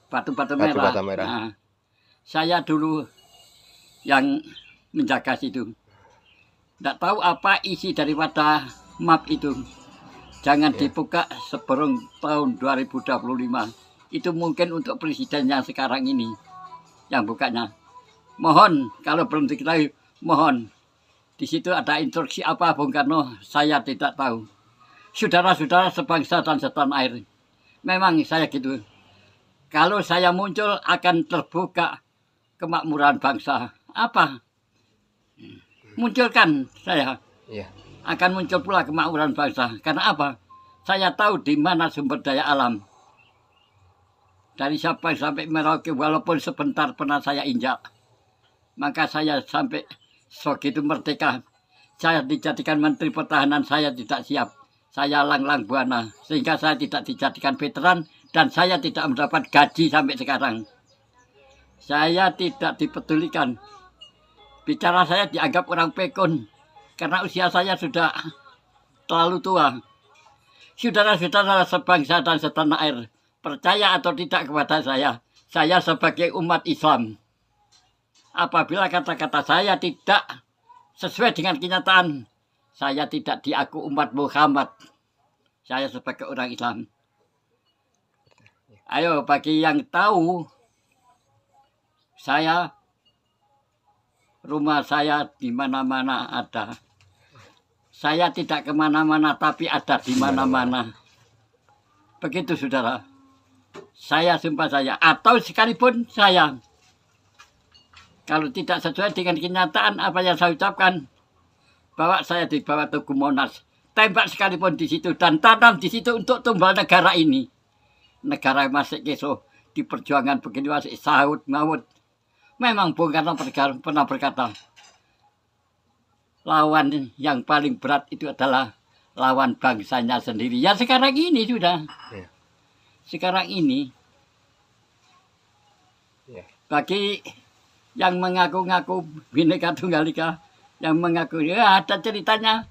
batu-batu Batu merah. bata merah. Nah, saya dulu yang menjaga situ. Tidak tahu apa isi daripada map itu. Jangan Ya. dibuka sebelum tahun 2025. Itu mungkin untuk presiden yang sekarang ini yang bukanya. Mohon kalau belum diketahui, mohon. Di situ ada instruksi apa Bung Karno, saya tidak tahu. Saudara-saudara sebangsa dan setanah air. Memang saya gitu. Kalau saya muncul akan terbuka kemakmuran bangsa. Apa? Munculkan saya. Iya. Akan muncul pula kemakmuran bangsa. Karena apa? Saya tahu di mana sumber daya alam. Dari Sabang sampai Merauke, walaupun sebentar pernah saya injak. Maka saya sampai segitu merdeka. Saya dijadikan Menteri Pertahanan, saya tidak siap. Saya lang-lang buana. Sehingga saya tidak dijadikan veteran. Dan saya tidak mendapat gaji sampai sekarang. Saya tidak dipedulikan. Bicara saya dianggap orang pekun. Karena usia saya sudah terlalu tua. Saudara-saudara sebangsa dan setanah air, percaya atau tidak kepada saya sebagai umat Islam. Apabila kata-kata saya tidak sesuai dengan kenyataan, saya tidak diaku umat Muhammad. Saya sebagai orang Islam. Ayo, bagi yang tahu, rumah saya di mana-mana ada. Saya tidak kemana-mana, tapi ada di mana-mana. Begitu, saudara. Saya sumpah saya. Atau sekalipun saya. Kalau tidak sesuai dengan kenyataan apa yang saya ucapkan, bawa saya di bawah Tugu Monas. Tembak sekalipun di situ dan tanam di situ untuk tumbal negara ini. Negara masih keso di perjuangan begini masih sahut maut. Memang Bung Karno pernah berkata, lawan yang paling berat itu adalah lawan bangsanya sendiri. Ya sekarang ini sudah. Ya. Sekarang ini. Ya. Bagi yang mengaku-ngaku Bhinneka Tunggal Ika, yang mengaku, ya ada ceritanya.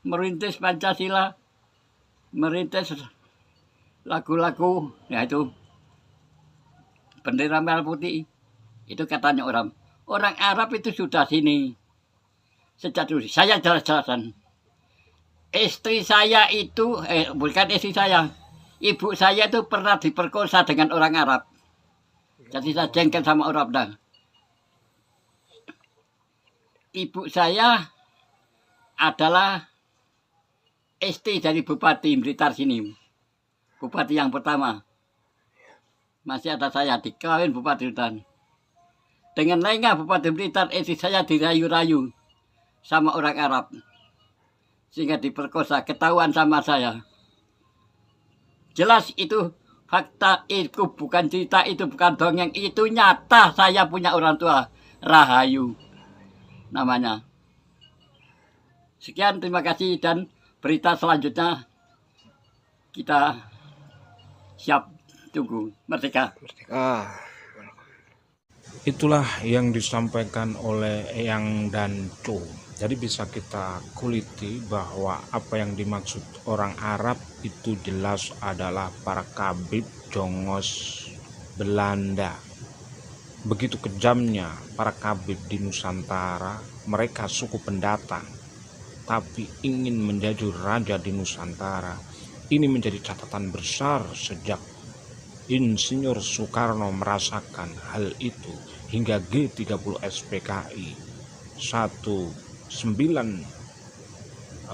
Merintis Pancasila, merintis lagu-lagu, ya itu bendera merah putih. Itu katanya orang Arab itu sudah sini sejak dulu. Saya jelas-jelasan. Istri saya itu, bukan istri saya, ibu saya itu pernah diperkosa dengan orang Arab. Jadi saya jengkel sama orang Arab. Ibu saya adalah istri dari Bupati Blitar sini. Bupati yang pertama. Masih ada saya dikawin Bupati Blitar. Dengan lainnya Bupati Blitar, istri saya dirayu-rayu sama orang Arab. Sehingga diperkosa, ketahuan sama saya. Jelas itu fakta, itu bukan cerita, itu bukan dongeng. Itu nyata, saya punya orang tua. Rahayu namanya. Sekian, terima kasih. Dan berita selanjutnya kita siap tunggu. Merdeka. Itulah yang disampaikan oleh Eyang dan Co. Jadi bisa kita kuliti bahwa apa yang dimaksud orang Arab itu jelas adalah para kabib jongos Belanda. Begitu kejamnya para kabib di Nusantara, mereka suku pendatang, tapi ingin menjadi raja di Nusantara. Ini menjadi catatan besar sejak Insinyur Soekarno merasakan hal itu hingga G30 SPKI 1948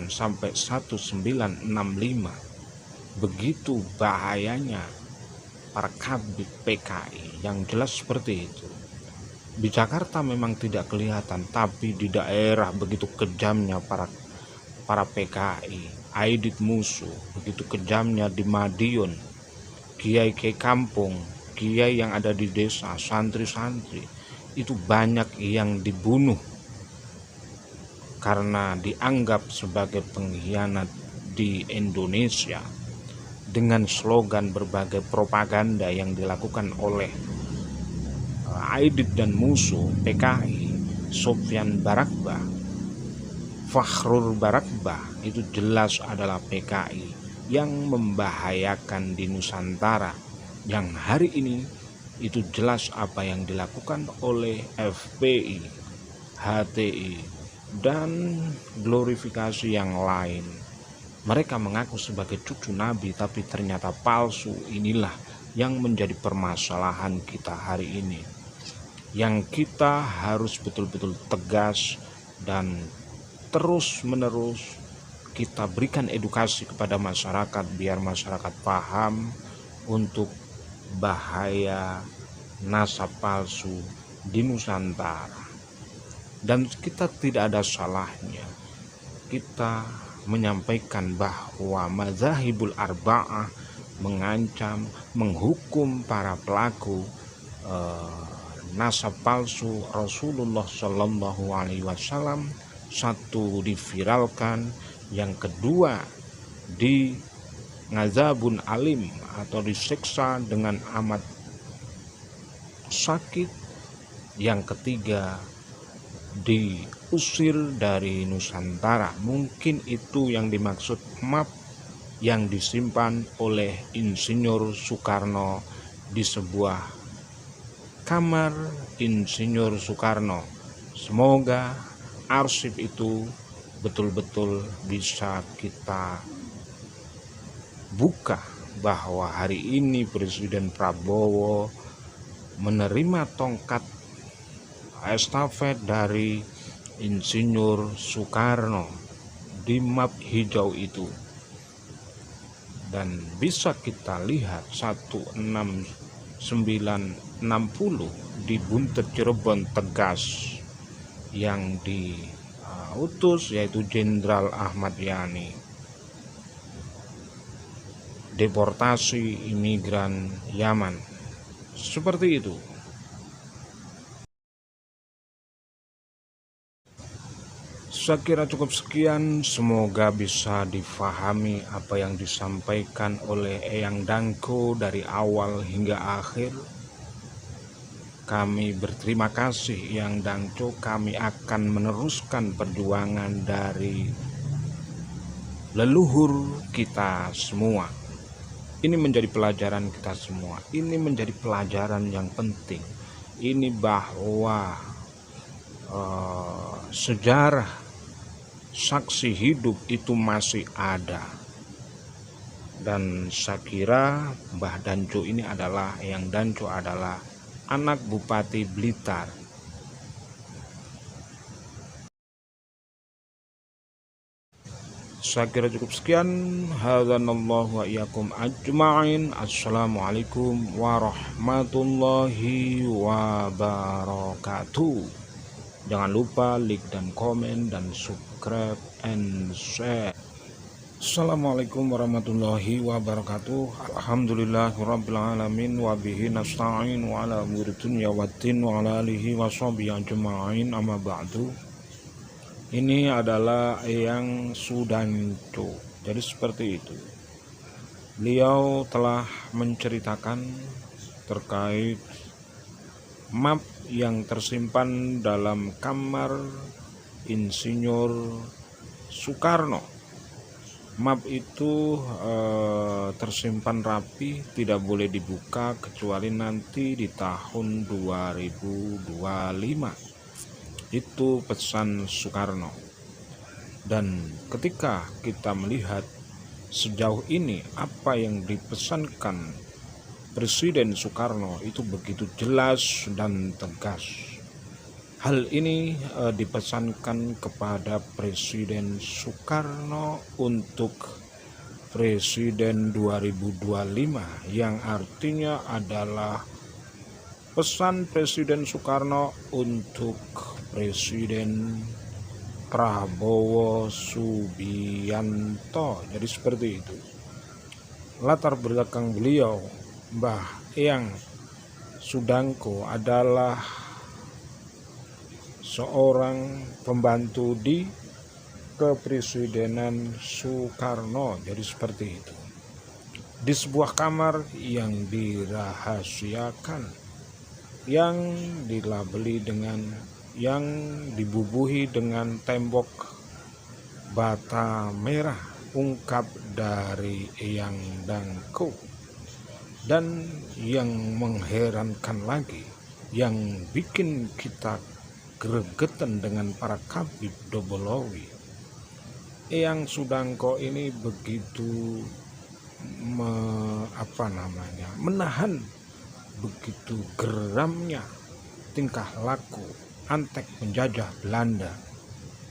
sampai 1965. Begitu bahayanya para kabid PKI yang jelas seperti itu. Di Jakarta memang tidak kelihatan, tapi di daerah begitu kejamnya para PKI. Aidit Musuh, begitu kejamnya di Madiun. Kiai kampung, kiai yang ada di desa, santri-santri, itu banyak yang dibunuh karena dianggap sebagai pengkhianat di Indonesia dengan slogan berbagai propaganda yang dilakukan oleh Aidit dan Musuh PKI, Sofyan Barakbah, Fakhrul Barakbah, itu jelas adalah PKI yang membahayakan di Nusantara. yang hari ini itu jelas apa yang dilakukan oleh FPI, HTI, dan glorifikasi yang lain. Mereka mengaku sebagai cucu Nabi tapi ternyata palsu. Inilah yang menjadi permasalahan kita hari ini, yang kita harus betul-betul tegas dan terus-menerus kita berikan edukasi kepada masyarakat biar masyarakat paham untuk bahaya nasab palsu di Nusantara. Dan kita tidak ada salahnya kita menyampaikan bahwa mazhabul arba'ah mengancam, menghukum para pelaku nasab palsu Rasulullah Shallallahu Alaihi Wasallam. Satu, diviralkan, yang kedua di ngazabun alim atau disiksa dengan amat sakit, yang ketiga diusir dari Nusantara. Mungkin itu yang dimaksud map yang disimpan oleh Insinyur Soekarno di sebuah kamar Insinyur Soekarno. Semoga arsip itu betul-betul bisa kita buka bahwa hari ini Presiden Prabowo menerima tongkat estafet dari Insinyur Soekarno di map hijau itu, dan bisa kita lihat 16960 di Buntet Cirebon Tegas yang diutus yaitu Jenderal Ahmad Yani, deportasi imigran Yaman. Seperti itu. Saya kira cukup sekian, semoga bisa difahami apa yang disampaikan oleh Eyang Dangko dari awal hingga akhir. Kami berterima kasih Eyang Dangko, kami akan meneruskan perjuangan dari leluhur kita semua. Ini menjadi pelajaran kita semua, ini menjadi pelajaran yang penting. Ini bahwa sejarah saksi hidup itu masih ada. Dan saya kira Mbah Danco ini adalah, Eyang Danco adalah anak Bupati Blitar. Saya kira cukup sekian. Hadanallahu wa iyyakum ajma'in. Assalamualaikum warahmatullahi wabarakatuh. Jangan lupa like dan komen dan subscribe and share. Assalamualaikum warahmatullahi wabarakatuh. Alhamdulillahirabbil alamin wa bihi nasta'in wa ala umuri dunya waddin wa ala alihi washabihi ajma'in, amma ba'du. Ini adalah Eyang Sudanco. Jadi seperti itu. Beliau telah menceritakan terkait map yang tersimpan dalam kamar Insinyur Soekarno. Map itu tersimpan rapi, tidak boleh dibuka kecuali nanti di tahun 2025. Itu pesan Soekarno. Dan ketika kita melihat sejauh ini apa yang dipesankan Presiden Soekarno itu begitu jelas dan tegas. Hal ini dipesankan kepada Presiden Soekarno untuk Presiden 2025, yang artinya adalah pesan Presiden Soekarno untuk Presiden Prabowo Subianto. Jadi seperti itu. Latar belakang beliau, Mbah Eyang Sudanco, adalah seorang pembantu di Kepresidenan Soekarno. Jadi seperti itu. Di sebuah kamar yang dirahasiakan, yang dilabeli dengan, yang dibubuhi dengan tembok bata merah, ungkap dari Eyang Dangko. Dan yang mengherankan lagi, yang bikin kita gregetan dengan para Khabib Dobolowi, Eyang Sudangko ini begitu menahan begitu geramnya tingkah laku antek penjajah Belanda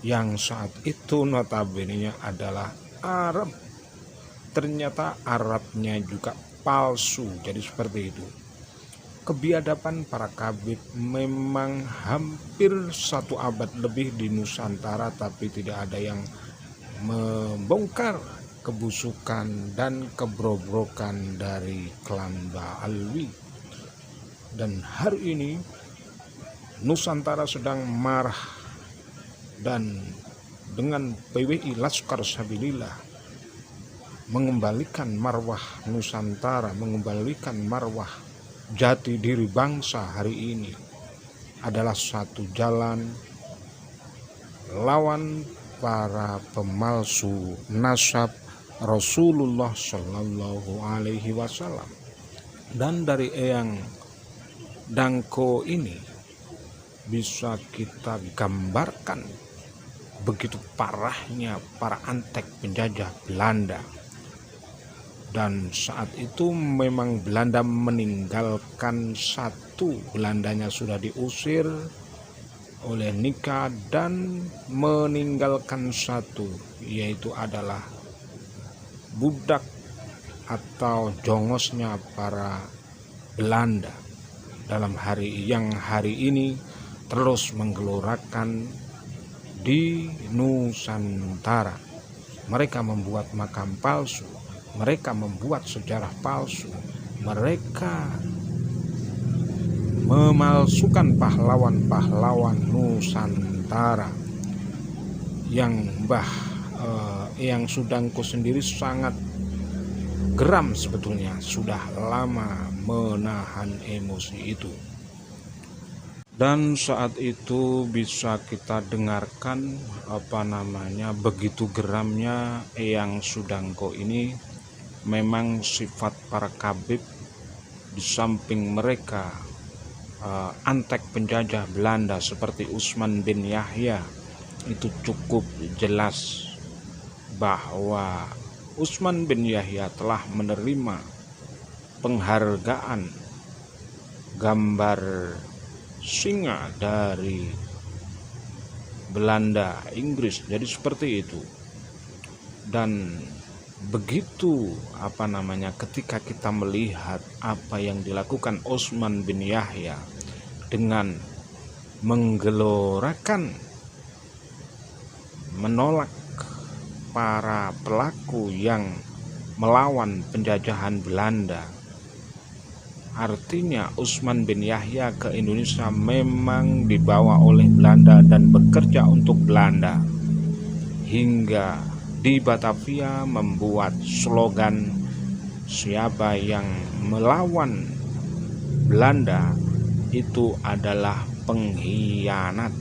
yang saat itu notabene adalah Arab. Ternyata Arabnya juga palsu. Jadi seperti itu. Kebiadaban para Khabib memang hampir 1 abad lebih di Nusantara, tapi tidak ada yang membongkar kebusukan dan kebrobrokan dari klan Ba'alwi. Dan hari ini Nusantara sedang marah, dan dengan PWI Laskar Sabilillah mengembalikan marwah Nusantara, mengembalikan marwah jati diri bangsa hari ini adalah satu jalan lawan para pemalsu nasab Rasulullah Shallallahu Alaihi Wasallam. Dan dari Eyang Dangko ini bisa kita gambarkan begitu parahnya para antek penjajah Belanda. Dan saat itu memang Belanda meninggalkan satu, Belandanya sudah diusir oleh Nika, dan meninggalkan satu, yaitu adalah budak atau jongosnya para Belanda dalam hari ini terus menggelorakan di Nusantara. Mereka membuat makam palsu, mereka membuat sejarah palsu, mereka memalsukan pahlawan-pahlawan Nusantara yang Eyang Sudangko sendiri sangat geram sebetulnya, sudah lama menahan emosi itu. Dan saat itu bisa kita dengarkan begitu geramnya Eyang Sudangko ini. Memang sifat para Khabib di samping mereka antek penjajah Belanda seperti Utsman bin Yahya, itu cukup jelas bahwa Utsman bin Yahya telah menerima penghargaan gambar singa dari Belanda, Inggris. Jadi seperti itu. Dan begitu ketika kita melihat apa yang dilakukan Utsman bin Yahya dengan menggelorakan menolak para pelaku yang melawan penjajahan Belanda, artinya Utsman bin Yahya ke Indonesia memang dibawa oleh Belanda dan bekerja untuk Belanda, hingga di Batavia membuat slogan siapa yang melawan Belanda itu adalah pengkhianat.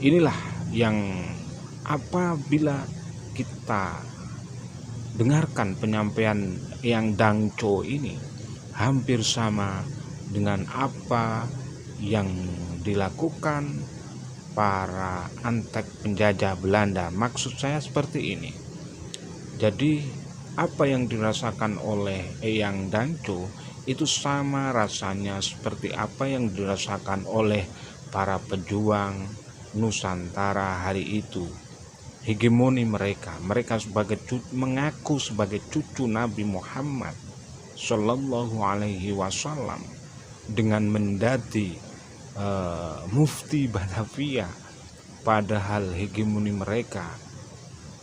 Inilah yang apabila kita dengarkan penyampaian Eyang Dangco ini hampir sama dengan apa yang dilakukan para antek penjajah Belanda. Maksud saya seperti ini. Jadi apa yang dirasakan oleh Eyang Dangco itu sama rasanya seperti apa yang dirasakan oleh para pejuang Nusantara hari itu. Hegemoni mereka mengaku sebagai cucu Nabi Muhammad Shallallahu Alaihi Wasallam dengan mendati mufti Batavia, padahal hegemoni mereka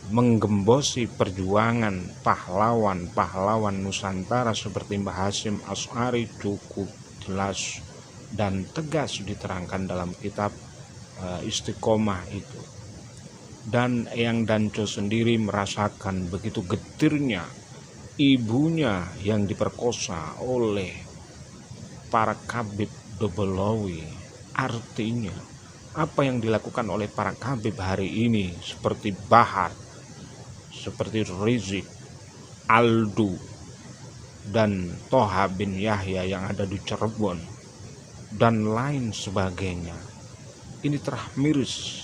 menggembosi perjuangan pahlawan Nusantara seperti Mbah Hasyim Asy'ari cukup jelas dan tegas diterangkan dalam kitab Istiqomah itu. Dan Eyang Dangco sendiri merasakan begitu getirnya ibunya yang diperkosa oleh para Khabib Dobolowi. Artinya apa yang dilakukan oleh para Khabib hari ini seperti Bahar, seperti Rizik, Aldu, dan Toha bin Yahya yang ada di Cirebon dan lain sebagainya. Ini terah miris.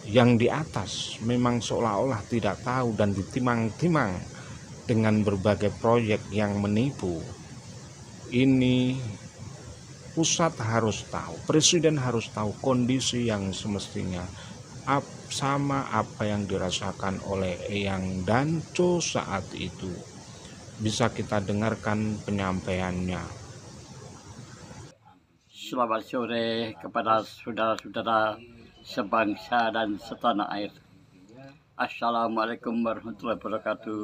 Yang di atas memang seolah-olah tidak tahu dan ditimang-timang dengan berbagai proyek yang menipu. Ini pusat harus tahu, presiden harus tahu kondisi yang semestinya sama apa yang dirasakan oleh Eyang Danco saat itu. Bisa kita dengarkan penyampaiannya. Selamat sore kepada saudara-saudara sebangsa dan setanah air. Assalamualaikum warahmatullahi wabarakatuh.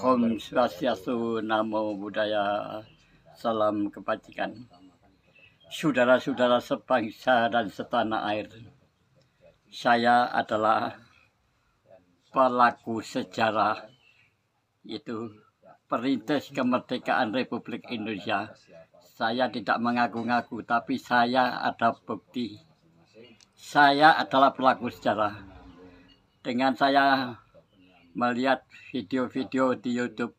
Om Swastiastu, Namo Buddhaya, salam kebajikan. Saudara-saudara sebangsa dan setanah air, saya adalah pelaku sejarah, yaitu perintis kemerdekaan Republik Indonesia. Saya tidak mengaku-ngaku, tapi saya ada bukti. Saya adalah pelaku sejarah. Dengan saya melihat video-video di YouTube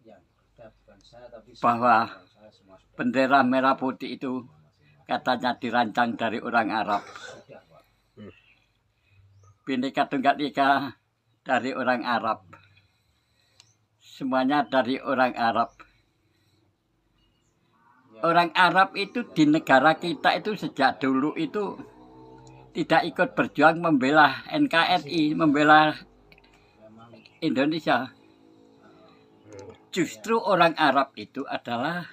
bahwa bendera merah putih itu katanya dirancang dari orang Arab. Bhinneka Tunggal Ika dari orang Arab. Semuanya dari orang Arab. Orang Arab itu di negara kita itu sejak dulu itu tidak ikut berjuang membela NKRI, membela Indonesia. Justru orang Arab itu adalah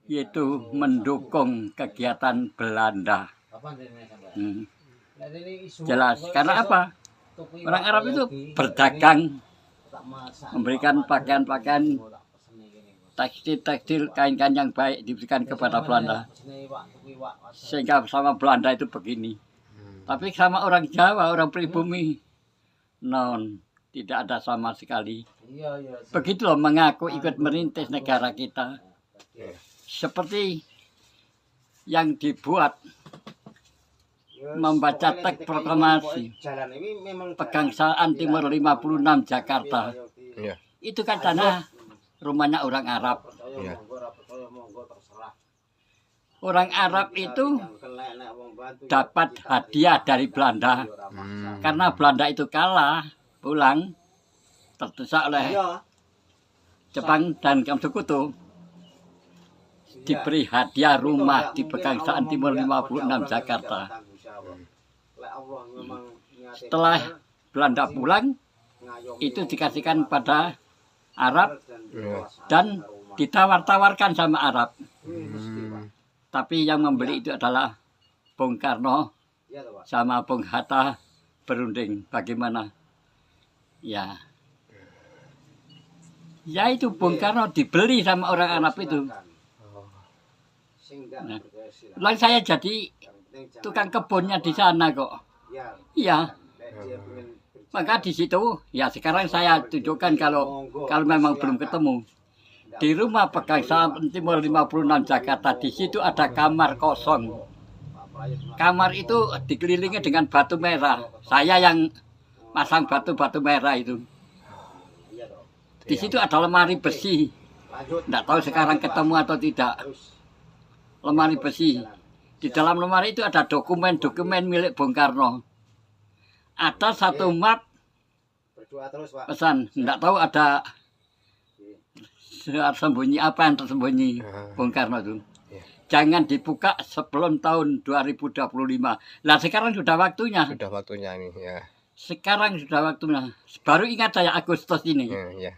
yaitu mendukung kegiatan Belanda. Jelas, karena apa? Orang Arab itu berdagang, memberikan pakaian-pakaian, tekstil-tekstil, kain-kain yang baik diberikan kepada Belanda. Sehingga sama Belanda itu begini. Tapi sama orang Jawa, orang pribumi, tidak ada sama sekali. Begitu loh mengaku ikut merintis negara kita. Seperti yang dibuat membaca teks proklamasi Pegangsaan Timur 56 Jakarta. Itu kan tanah rumahnya orang Arab. Orang Arab itu dapat hadiah dari Belanda. Karena Belanda itu kalah, pulang, terdesak oleh Jepang dan Kaum Sekutu. Diberi hadiah rumah di Pegangsaan Timur 56 Jakarta. Setelah Belanda pulang, itu dikasihkan pada Arab dan ditawar-tawarkan sama Arab. Tapi yang membeli itu adalah Bung Karno sama Bung Hatta berunding. Bagaimana? Ya itu Bung Karno dibeli sama orang Arab itu. Nah, lalu saya jadi tukang kebunnya di sana kok. Iya. Maka di situ, ya sekarang saya tunjukkan kalau memang belum ketemu. Di rumah Pegangsaan Timur 56 Jakarta, di situ ada kamar kosong. Kamar itu dikelilingi dengan batu merah. Saya yang pasang batu-batu merah itu. Di situ ada lemari besi. Tidak tahu sekarang ketemu atau tidak. Lemari besi. Di dalam lemari itu ada dokumen-dokumen milik Bung Karno. Ada satu map pesan, tidak tahu ada sembunyi apa yang tersembunyi Bung Karno itu. Jangan dibuka sebelum tahun 2025. Nah sekarang sudah waktunya. Sudah waktunya ini ya. Sekarang sudah waktunya. Baru ingat saya Agustus ini. Ya.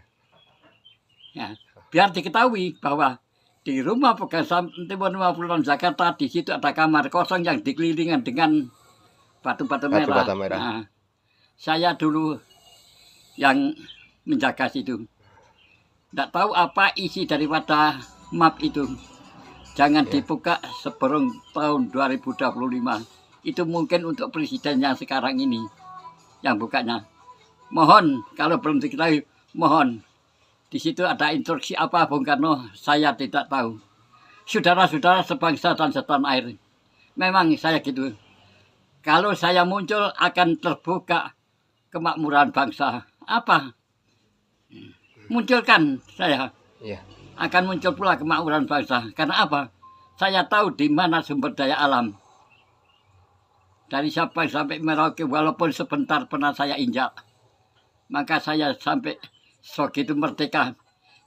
Ya, biar diketahui bahwa di rumah Pegangsaan Timur 56 Jakarta, di situ ada kamar kosong yang dikelilingi dengan batu-batu merah. Nah, saya dulu yang menjaga situ. Tidak tahu apa isi daripada map itu. Jangan dibuka sebelum tahun 2025. Itu mungkin untuk presiden yang sekarang ini yang bukanya. Mohon kalau belum diketahui, mohon. Di situ ada instruksi apa Bung Karno, saya tidak tahu. Saudara-saudara sebangsa dan setanah air, memang saya gitu. Kalau saya muncul akan terbuka kemakmuran bangsa. Apa? munculkan saya. Iya. Akan muncul pula kemakmuran bangsa. Karena apa? Saya tahu di mana sumber daya alam. Dari Sabang sampai Merauke, walaupun sebentar pernah saya injak. Maka saya sampai begitu merdeka.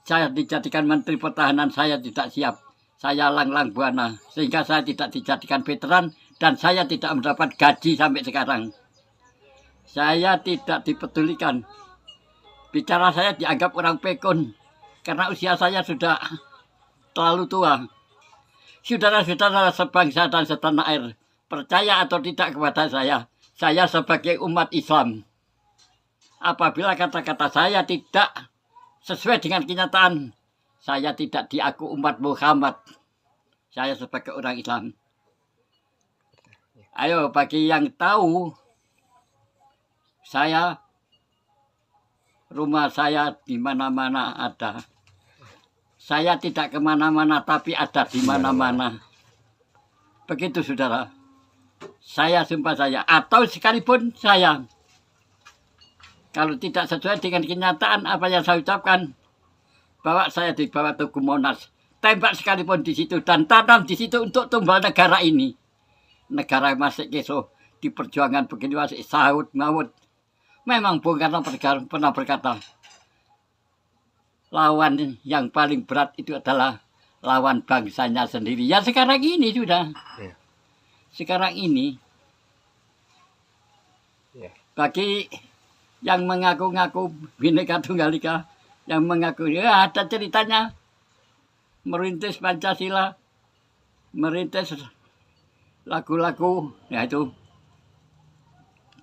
Saya dijadikan Menteri Pertahanan, saya tidak siap. Saya lang-lang buana. Sehingga saya tidak dijadikan veteran. Dan saya tidak mendapat gaji sampai sekarang. Saya tidak dipedulikan. Bicara saya dianggap orang pekun. Karena usia saya sudah terlalu tua. Saudara-saudara sebangsa dan setanah air, percaya atau tidak kepada saya sebagai umat Islam. Apabila kata-kata saya tidak sesuai dengan kenyataan, saya tidak diaku umat Muhammad. Saya sebagai orang Islam. Ayo, bagi yang tahu, rumah saya di mana-mana ada. Saya tidak kemana-mana, tapi ada di mana-mana. Begitu, saudara. Saya sumpah saya. Atau sekalipun saya. Kalau tidak sesuai dengan kenyataan apa yang saya ucapkan, bawa saya di bawah Tugu Monas. Tembak sekalipun di situ. Dan tanam di situ untuk tumbal negara ini. Negara masih keso. Di perjuangan begini masih sahut maut. Memang Bung Karno pernah berkata, lawan yang paling berat itu adalah lawan bangsanya sendiri. Ya sekarang ini sudah. Ya. Sekarang ini. Ya. Bagi yang mengaku-ngaku Bhinneka Tunggal Ika, yang mengaku, ya ada ceritanya. Merintis Pancasila. Merintis lagu-lagu. Ya itu.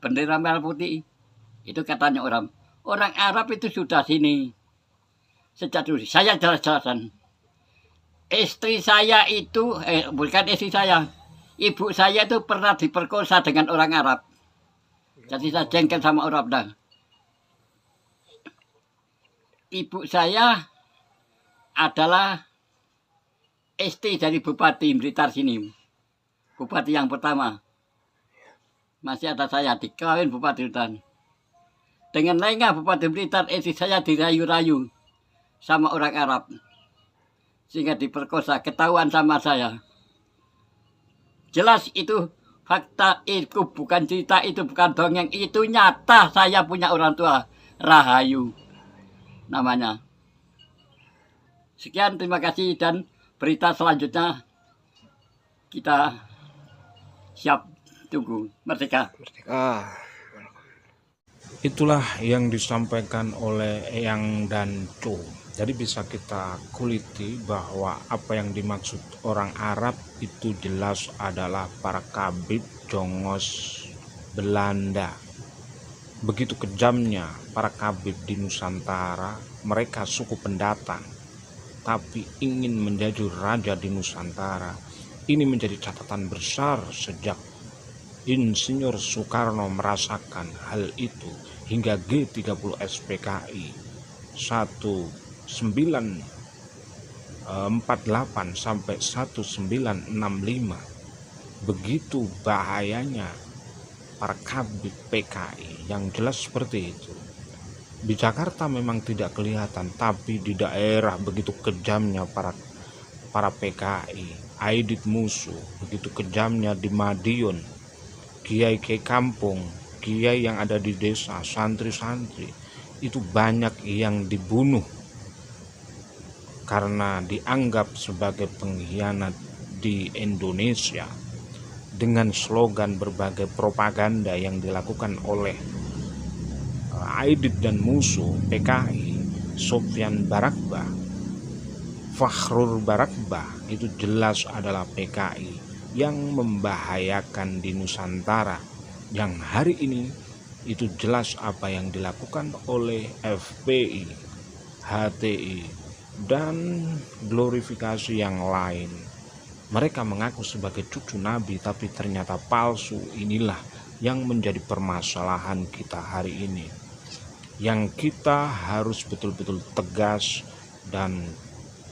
Bendera merah putih. Itu katanya orang Arab itu sudah sini. Sejak dulu saya jelas-jelasan. Istri saya itu, bukan istri saya. Ibu saya itu pernah diperkosa dengan orang Arab. Jadi saya jengkel sama orang Arab. Ibu saya adalah istri dari Bupati Blitar sini. Bupati yang pertama. Masih ada saya dikawin Bupati Blitar. Dengan lainnya Bupati Blitar, istri saya dirayu-rayu sama orang Arab. Sehingga diperkosa, ketahuan sama saya. Jelas itu fakta, itu bukan cerita, itu bukan dongeng, itu nyata. Saya punya orang tua, Rahayu namanya. Sekian, terima kasih, dan berita selanjutnya kita siap tunggu. Merdeka. Merdeka. Itulah yang disampaikan oleh Eyang dan Co. Jadi bisa kita kuliti bahwa apa yang dimaksud orang Arab itu jelas adalah para kabib jongos Belanda. Begitu kejamnya para kabib di Nusantara, mereka suku pendatang, tapi ingin menjadi raja di Nusantara. Ini menjadi catatan besar sejak Insinyur Soekarno merasakan hal itu hingga G30 SPKI 1948 sampai 1965. Begitu bahayanya para kabid PKI yang jelas seperti itu. Di Jakarta memang tidak kelihatan, tapi di daerah begitu kejamnya para PKI. Aidit Musuh, begitu kejamnya di Madiun. Kiai kampung, kiai yang ada di desa, santri-santri, itu banyak yang dibunuh karena dianggap sebagai pengkhianat di Indonesia dengan slogan berbagai propaganda yang dilakukan oleh Aidit dan Musuh PKI, Sofyan Barakbah, Fakhrul Barakbah, itu jelas adalah PKI yang membahayakan di Nusantara, yang hari ini itu jelas apa yang dilakukan oleh FPI, HTI, dan glorifikasi yang lain. Mereka mengaku sebagai cucu Nabi, tapi ternyata palsu. Inilah yang menjadi permasalahan kita hari ini, yang kita harus betul-betul tegas dan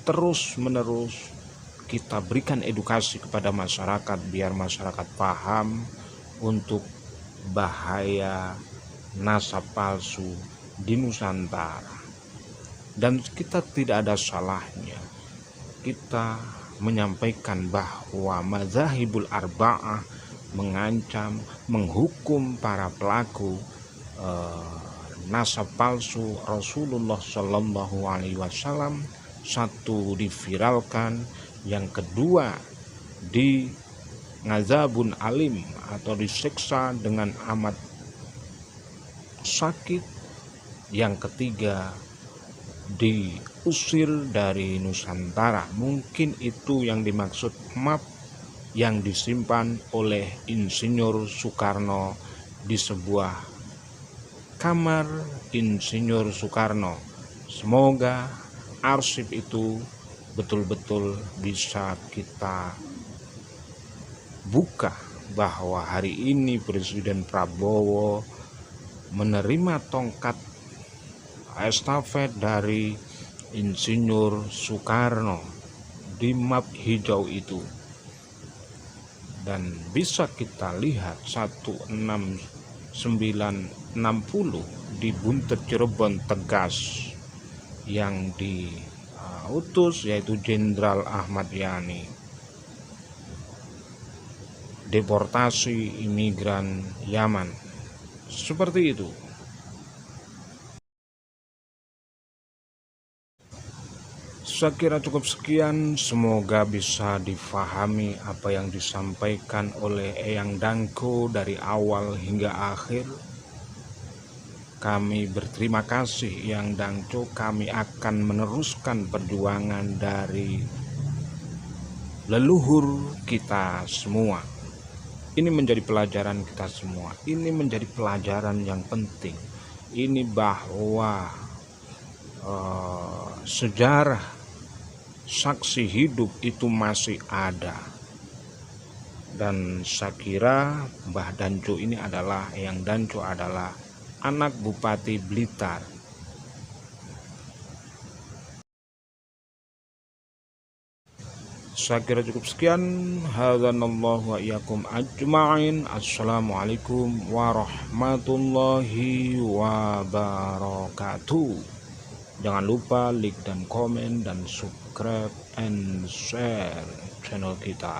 terus-menerus kita berikan edukasi kepada masyarakat biar masyarakat paham untuk bahaya nasab palsu di Nusantara. Dan kita tidak ada salahnya kita menyampaikan bahwa mazhabul arba'ah mengancam, menghukum para pelaku nasab palsu Rasulullah Shallallahu Alaihi Wasallam. Satu, diviralkan, yang kedua di ngazabun alim atau disiksa dengan amat sakit, yang ketiga diusir dari Nusantara. Mungkin itu yang dimaksud map yang disimpan oleh Insinyur Soekarno di sebuah kamar Insinyur Soekarno. Semoga arsip itu betul-betul bisa kita buka bahwa hari ini Presiden Prabowo menerima tongkat estafet dari Insinyur Soekarno di map hijau itu. Dan bisa kita lihat 1960 di Buntet Cirebon Tegas yang diutus yaitu Jenderal Ahmad Yani, deportasi imigran Yaman. Seperti itu. Saya kira cukup sekian, semoga bisa difahami apa yang disampaikan oleh Eyang Dangko dari awal hingga akhir. Kami berterima kasih Eyang Dangko, kami akan meneruskan perjuangan dari leluhur kita semua. Ini menjadi pelajaran kita semua, ini menjadi pelajaran yang penting. Ini bahwa sejarah saksi hidup itu masih ada. Dan saya kira Mbah Danco ini adalah, Eyang Danco adalah anak Bupati Blitar. Saya kira cukup sekian. Hadzanallahu wa iyyakum ajma'in. Assalamualaikum warahmatullahi wabarakatuh. Jangan lupa like dan komen dan subscribe and share channel kita.